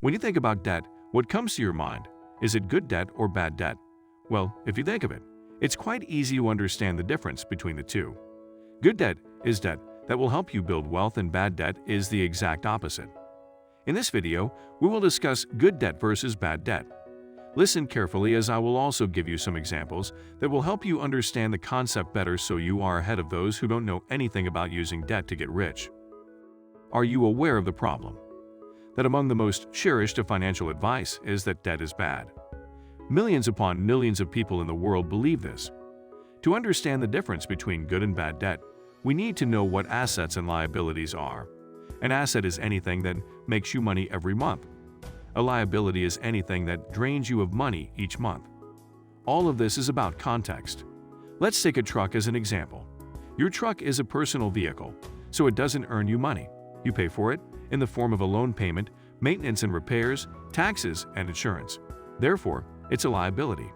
When you think about debt, what comes to your mind? Is it good debt or bad debt? Well, if you think of it, it's quite easy to understand the difference between the two. Good debt is debt that will help you build wealth, and bad debt is the exact opposite. In this video, we will discuss good debt versus bad debt. Listen carefully, as I will also give you some examples that will help you understand the concept better, so you are ahead of those who don't know anything about using debt to get rich. Are you aware of the problem? That among the most cherished of financial advice is that debt is bad. Millions upon millions of people in the world believe this. To understand the difference between good and bad debt, we need to know what assets and liabilities are. An asset is anything that makes you money every month. A liability is anything that drains you of money each month. All of this is about context. Let's take a truck as an example. Your truck is a personal vehicle, so it doesn't earn you money. You pay for it in the form of a loan payment, maintenance and repairs, taxes, and insurance. Therefore, it's a liability.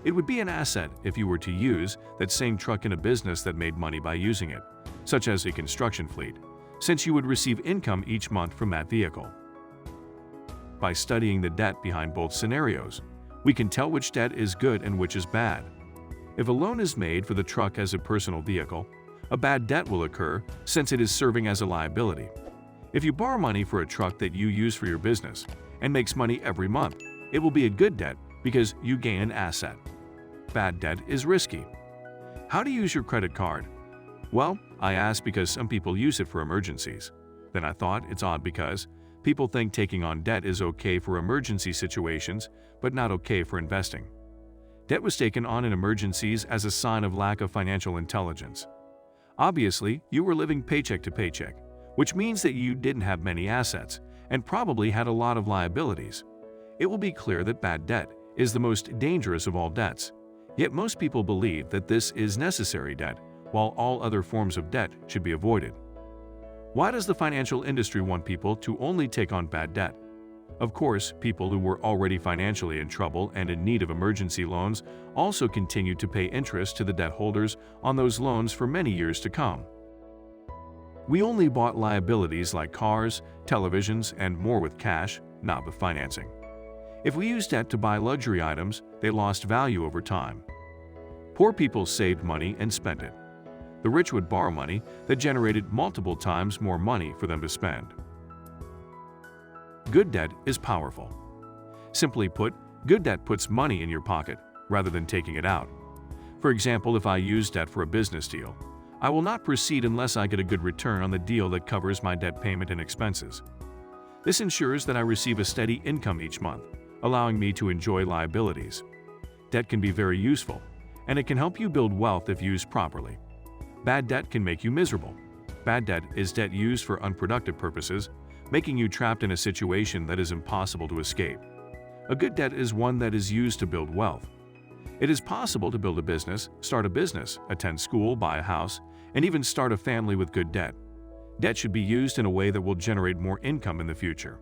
It would be an asset if you were to use that same truck in a business that made money by using it, such as a construction fleet, since you would receive income each month from that vehicle. By studying the debt behind both scenarios, we can tell which debt is good and which is bad. If a loan is made for the truck as a personal vehicle, a bad debt will occur since it is serving as a liability. If you borrow money for a truck that you use for your business and makes money every month, it will be a good debt because you gain an asset. Bad debt is risky. How to use your credit card? Well, I asked because some people use it for emergencies. Then I thought it's odd because people think taking on debt is okay for emergency situations, but not okay for investing. Debt was taken on in emergencies as a sign of lack of financial intelligence. Obviously, you were living paycheck to paycheck, which means that you didn't have many assets and probably had a lot of liabilities. It will be clear that bad debt is the most dangerous of all debts. Yet most people believe that this is necessary debt, while all other forms of debt should be avoided. Why does the financial industry want people to only take on bad debt? Of course, people who were already financially in trouble and in need of emergency loans also continue to pay interest to the debt holders on those loans for many years to come. We only bought liabilities like cars, televisions, and more with cash, not with financing. If we used debt to buy luxury items, they lost value over time. Poor people saved money and spent it. The rich would borrow money that generated multiple times more money for them to spend. Good debt is powerful. Simply put, good debt puts money in your pocket rather than taking it out. For example, if I use debt for a business deal, I will not proceed unless I get a good return on the deal that covers my debt payment and expenses. This ensures that I receive a steady income each month, allowing me to enjoy liabilities. Debt can be very useful, and it can help you build wealth if used properly. Bad debt can make you miserable. Bad debt is debt used for unproductive purposes, making you trapped in a situation that is impossible to escape. A good debt is one that is used to build wealth. It is possible to build a business, start a business, attend school, buy a house, and even start a family with good debt. Debt should be used in a way that will generate more income in the future.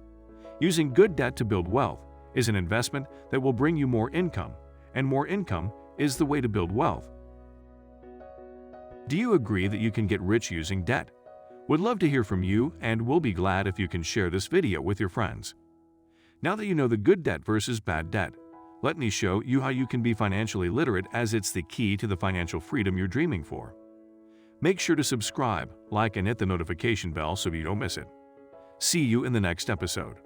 Using good debt to build wealth is an investment that will bring you more income, and more income is the way to build wealth. Do you agree that you can get rich using debt? Would love to hear from you, and we'll be glad if you can share this video with your friends. Now that you know the good debt versus bad debt, let me show you how you can be financially literate, as it's the key to the financial freedom you're dreaming for. Make sure to subscribe, like, and hit the notification bell so you don't miss it. See you in the next episode.